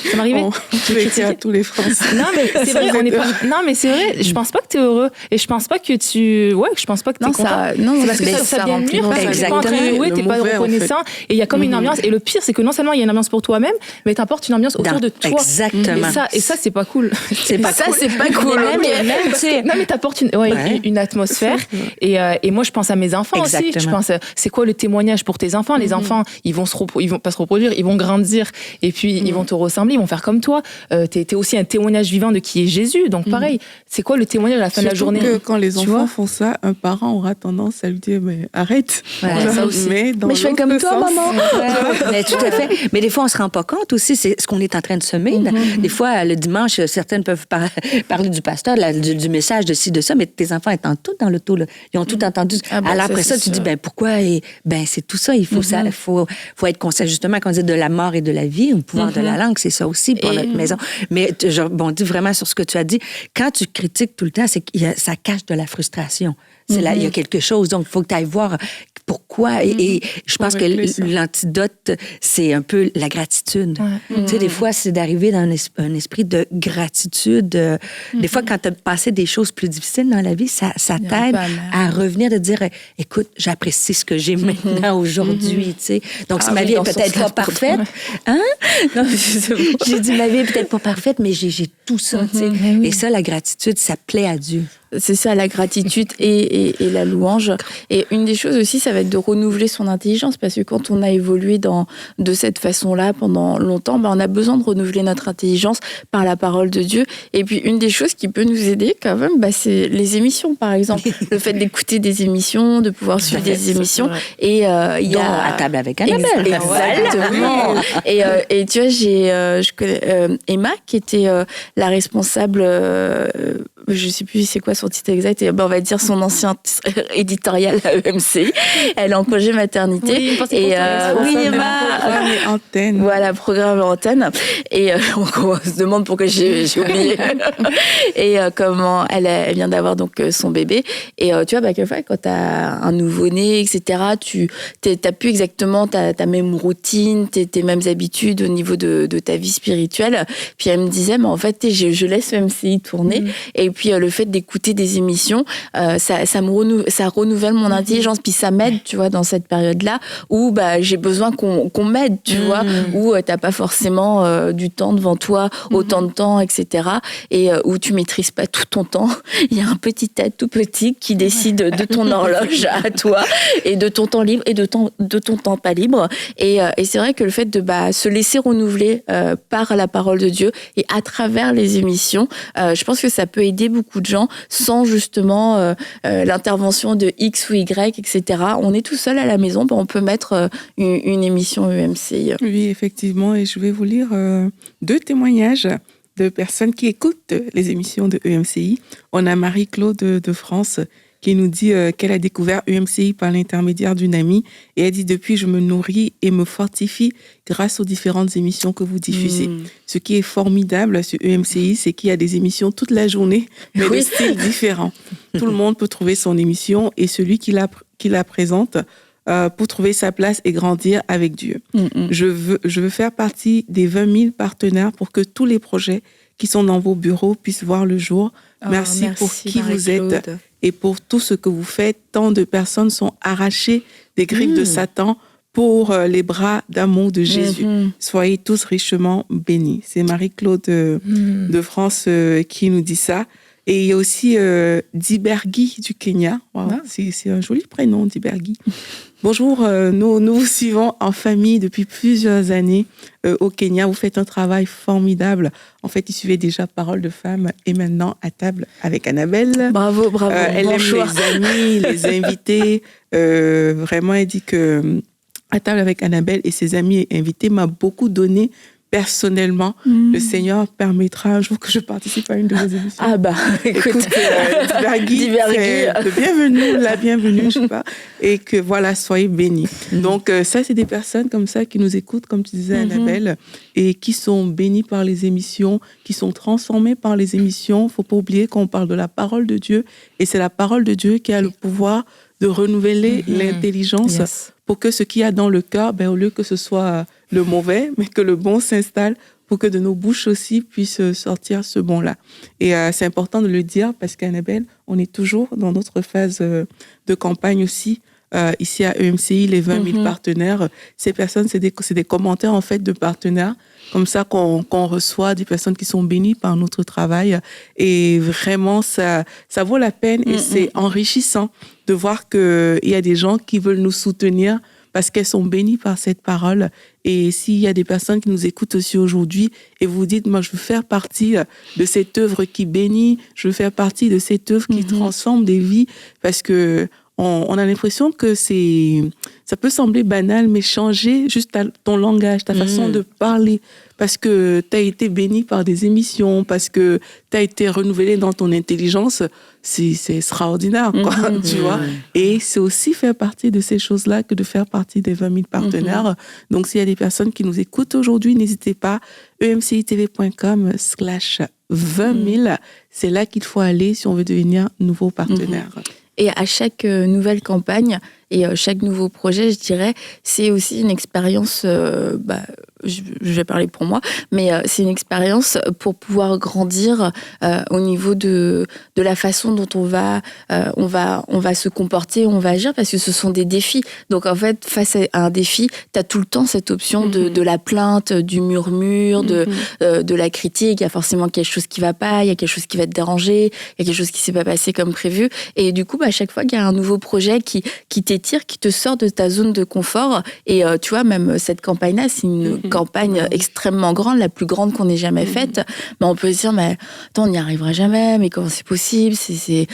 Tu es à tous les Français. Non, mais c'est vrai, non, mais c'est vrai, je pense pas que tu es heureux. Et je pense pas que je pense pas que tu es content. Non, parce que ça vient nuire, parce que tu n'es pas en train de jouer, tu n'es pas reconnaissant. Et il y a comme une ambiance. Et le pire, c'est que non seulement il y a une ambiance pour toi-même, mais tu apportes une ambiance autour de toi. Exactement. Et ça, c'est pas cool. C'est pas cool. Non, mais t'apportes une atmosphère. Et moi, je pense à mes enfants aussi. Je pense, c'est quoi le témoignage pour tes enfants? Les enfants, ils vont pas se reproduire, ils vont grandir. Et puis, ils vont te ressembler, ils vont faire comme toi. T'es aussi un témoignage vivant de qui est Jésus. Donc, pareil, c'est quoi le témoignage à la fin de la journée? Que quand les enfants font ça, un parent aura tendance à lui dire, mais arrête. Ça aussi. Mais je fais comme toi, maman. Mais tout à fait. Mais des fois, on se rend pas compte aussi, c'est ce qu'on est en train de semer. Des fois, le dimanche, certaines peuvent parler du pasteur, du message, de ci, de ça, mais tes enfants étant tous dans l'auto, ils ont tout entendu. Alors après ça, tu dis, pourquoi? C'est tout ça. Il faut faut être conscient, justement, quand on dit de la mort et de la vie, le pouvoir de la langue, c'est ça aussi pour notre maison. Mais je rebondis vraiment sur ce que tu as dit. Quand tu critiques tout le temps, ça cache de la frustration. Il y a quelque chose, donc il faut que tu ailles voir pourquoi. Et je pense que l'antidote, c'est un peu la gratitude. Tu sais, des fois, c'est d'arriver dans un esprit de gratitude. Des fois, quand tu as passé des choses plus difficiles dans la vie, ça t'aide à revenir, de dire, écoute, j'apprécie ce que j'ai maintenant, aujourd'hui. Tu sais. Donc, si ma vie est peut-être pas parfaite, non, j'ai dit, ma vie est peut-être pas parfaite, mais j'ai tout ça. Tu sais. Et ça, la gratitude, ça plaît à Dieu. C'est ça, la gratitude et la louange. Et une des choses aussi, ça va être de renouveler son intelligence, parce que quand on a évolué de cette façon-là pendant longtemps, on a besoin de renouveler notre intelligence par la parole de Dieu. Et puis, une des choses qui peut nous aider quand même, c'est les émissions, par exemple. Le fait d'écouter des émissions, de pouvoir suivre des émissions. Et il y a... À table avec Annabelle. Exactement. Et tu vois, je connais Emma, qui était la responsable... je sais plus c'est quoi son titre exact, et on va dire son ancien éditorial à EMCI. Elle est en congé maternité. Oui, Emma, antenne. Voilà, programme antenne. Et on se demande pourquoi j'ai oublié. Et comment elle vient d'avoir donc son bébé. Et tu vois, quelquefois, quand tu as un nouveau-né, etc., tu n'as plus exactement ta même routine, tes mêmes habitudes au niveau de ta vie spirituelle. Puis elle me disait, mais en fait, je laisse EMCI tourner. Et puis le fait d'écouter des émissions, ça renouvelle mon intelligence, puis ça m'aide, tu vois, dans cette période-là où j'ai besoin qu'on m'aide, tu vois, où t'as pas forcément du temps devant toi, autant de temps, etc. Et où tu maîtrises pas tout ton temps. Il y a un petit tête tout petit qui décide de ton horloge à toi et de ton temps libre et de ton temps pas libre. Et c'est vrai que le fait de se laisser renouveler par la parole de Dieu et à travers les émissions, je pense que ça peut aider beaucoup de gens sans justement l'intervention de X ou Y, etc. On est tout seul à la maison, on peut mettre une émission EMCI. Oui, effectivement, et je vais vous lire 2 témoignages de personnes qui écoutent les émissions de EMCI. On a Marie-Claude de France qui nous dit qu'elle a découvert EMCI par l'intermédiaire d'une amie, et elle dit: depuis, je me nourris et me fortifie grâce aux différentes émissions que vous diffusez. Ce qui est formidable sur EMCI, c'est qu'il y a des émissions toute la journée, mais de styles différents. Tout le monde peut trouver son émission et celui qui la présente pour trouver sa place et grandir avec Dieu. Je veux faire partie des 20 000 partenaires pour que tous les projets qui sont dans vos bureaux puissent voir le jour. Merci pour qui vous êtes et pour tout ce que vous faites. Tant de personnes sont arrachées des griffes de Satan pour les bras d'amour de Jésus. Soyez tous richement bénis. C'est Marie-Claude de France qui nous dit ça. Et il y a aussi Dibergi du Kenya. Wow, c'est un joli prénom, Dibergi. Bonjour, nous vous suivons en famille depuis plusieurs années au Kenya. Vous faites un travail formidable. En fait, il suivait déjà Parole de Femme et maintenant à table avec Annabelle. Bravo. Elle aime les amis, les invités. Vraiment, elle dit que à table avec Annabelle et ses amis et invités m'a beaucoup donné personnellement, le Seigneur permettra un jour que je participe à une de vos émissions. Ah bah, écoute, Divergui, c'est la bienvenue, je sais pas, et que voilà, soyez bénis. Donc ça, c'est des personnes comme ça qui nous écoutent, comme tu disais, Annabelle, et qui sont bénies par les émissions, qui sont transformées par les émissions. Faut pas oublier qu'on parle de la parole de Dieu, et c'est la parole de Dieu qui a le pouvoir de renouveler l'intelligence pour que ce qu'il y a dans le cœur, au lieu que ce soit le mauvais, mais que le bon s'installe, pour que de nos bouches aussi puissent sortir ce bon-là. Et c'est important de le dire parce qu'Annabelle, on est toujours dans notre phase de campagne aussi. Ici à EMCI, les 20 000 partenaires, ces personnes, c'est des commentaires en fait de partenaires, comme ça qu'on reçoit des personnes qui sont bénies par notre travail. Et vraiment, ça vaut la peine et c'est enrichissant de voir qu'il y a des gens qui veulent nous soutenir parce qu'elles sont bénies par cette parole. Et s'il y a des personnes qui nous écoutent aussi aujourd'hui et vous dites, moi, je veux faire partie de cette œuvre qui bénit, je veux faire partie de cette œuvre qui transforme des vies, parce que on a l'impression que ça peut sembler banal, mais changer juste ton langage, ta façon de parler, parce que tu as été béni par des émissions, parce que tu as été renouvelé dans ton intelligence, c'est extraordinaire, quoi, tu vois. Et c'est aussi faire partie de ces choses-là que de faire partie des 20 000 partenaires. Donc, s'il y a des personnes qui nous écoutent aujourd'hui, n'hésitez pas, emcitv.com/20 000, c'est là qu'il faut aller si on veut devenir nouveau partenaire. Et à chaque nouvelle campagne et chaque nouveau projet, je dirais, c'est aussi une expérience, je vais parler pour moi, mais c'est une expérience pour pouvoir grandir au niveau de la façon dont on va se comporter, on va agir, parce que ce sont des défis. Donc en fait, face à un défi, tu as tout le temps cette option de la plainte, du murmure, de la critique. Il y a forcément quelque chose qui va pas, il y a quelque chose qui va te déranger, il y a quelque chose qui s'est pas passé comme prévu. Et du coup, à chaque fois qu'il y a un nouveau projet qui t'étire, qui te sort de ta zone de confort, et tu vois, même cette campagne-là, c'est une campagne extrêmement grande, la plus grande qu'on ait jamais faite. Mais on peut se dire, mais attends, on n'y arrivera jamais, mais comment c'est possible, c'est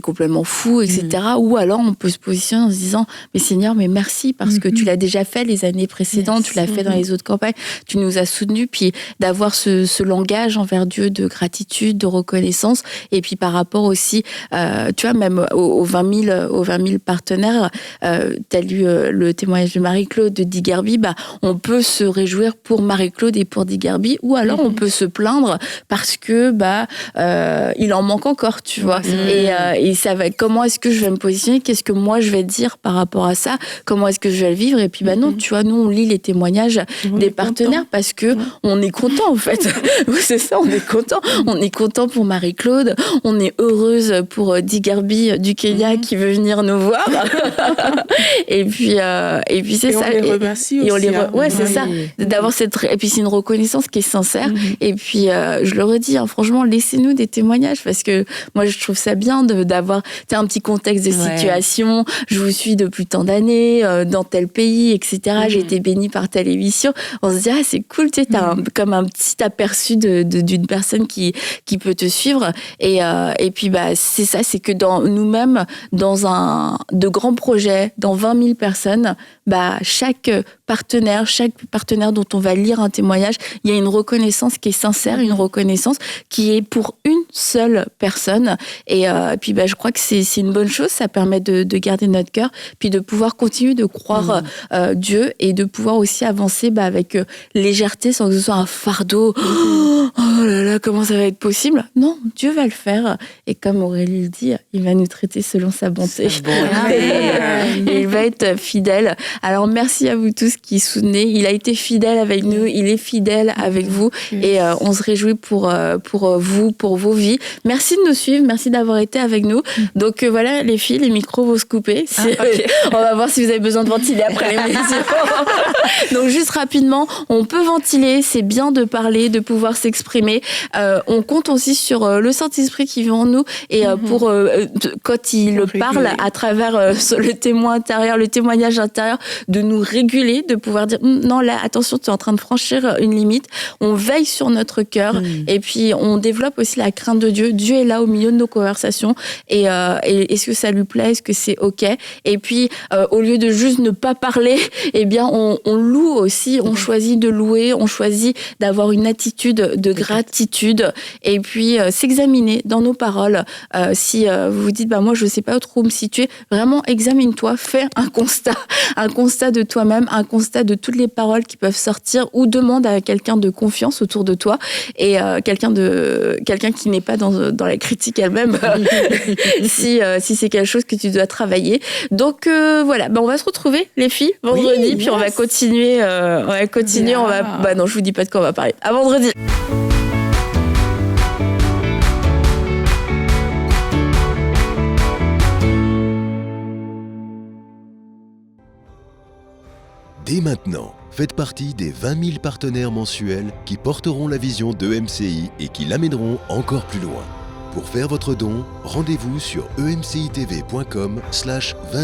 complètement fou, etc. Ou alors on peut se positionner en se disant, mais Seigneur, mais merci, parce que tu l'as déjà fait les années précédentes, tu l'as fait dans les autres campagnes, tu nous as soutenus, puis d'avoir ce langage envers Dieu de gratitude, de reconnaissance, et puis par rapport aussi, tu vois, même aux 20 000 partenaires, tu as lu le témoignage de Marie-Claude de Digarby, on peut se réjouir pour Marie-Claude et pour Digarby, ou alors on peut se plaindre parce que il en manque encore, tu vois. Et ça va, comment est-ce que je vais me positionner, qu'est-ce que moi je vais dire par rapport à ça, comment est-ce que je vais le vivre. Et puis non, tu vois, nous on lit les témoignages des partenaires parce que on est content en fait. Oui, c'est ça, on est content. On est content pour Marie-Claude, on est heureuse pour Digarby du Kenya qui veut venir nous voir. et puis c'est ça. On les remercie aussi. Ouais, c'est ça. D'avoir et puis c'est une reconnaissance qui est sincère. Et puis je le redis, franchement, laissez-nous des témoignages, parce que moi je trouve ça bien d'avoir un petit contexte de situation. Je vous suis depuis tant d'années dans tel pays, etc. J'ai été bénie par telle émission. On se dit c'est cool, tu sais, t'as comme un petit aperçu d'une personne qui peut te suivre. Et puis c'est ça, c'est que dans nous-mêmes, dans de grands projets, dans 20 000 personnes, chaque partenaire dont on va lire un témoignage, il y a une reconnaissance qui est sincère, une reconnaissance qui est pour une seule personne. Et puis je crois que c'est une bonne chose, ça permet de garder notre cœur, puis de pouvoir continuer de croire Dieu, et de pouvoir aussi avancer avec légèreté, sans que ce soit un fardeau. Oh là là, comment ça va être possible? Non, Dieu va le faire. Et comme Aurélie le dit, il va nous traiter selon sa bonté. Et il va être fidèle. Alors merci à vous tous qui soutenez. Il a été fidèle avec nous, il est fidèle avec vous, et on se réjouit pour vous, pour vos vies. Merci de nous suivre, merci d'avoir été avec nous. Donc voilà, les filles, les micros vont se couper. On va voir si vous avez besoin de ventiler après l'émission. Donc juste rapidement, on peut ventiler, c'est bien de parler, de pouvoir s'exprimer. On compte aussi sur le Saint-Esprit qui vit en nous, et pour quand il parle à travers le témoin intérieur, le témoignage intérieur, de nous réguler, de pouvoir dire non, là, attention, tu es en train de franchir une limite. On veille sur notre cœur, et puis on développe aussi la crainte crainte de Dieu. Dieu est là au milieu de nos conversations et est-ce que ça lui plaît, est-ce que c'est ok? Et puis au lieu de juste ne pas parler, eh bien on loue aussi, on choisit de louer, on choisit d'avoir une attitude de gratitude et puis s'examiner dans nos paroles. Si vous vous dites moi je sais pas trop où me situer, vraiment examine-toi, fais un constat de toi-même, un constat de toutes les paroles qui peuvent sortir ou demande à quelqu'un de confiance autour de toi et quelqu'un qui n'est pas dans la critique elle-même si c'est quelque chose que tu dois travailler. Donc voilà, on va se retrouver les filles vendredi, puis on va continuer non, je vous dis pas de quoi on va parler. À vendredi. Dès maintenant, faites partie des 20 000 partenaires mensuels qui porteront la vision d'EMCI et qui l'amèneront encore plus loin. Pour faire votre don, rendez-vous sur emcitv.com/20 000.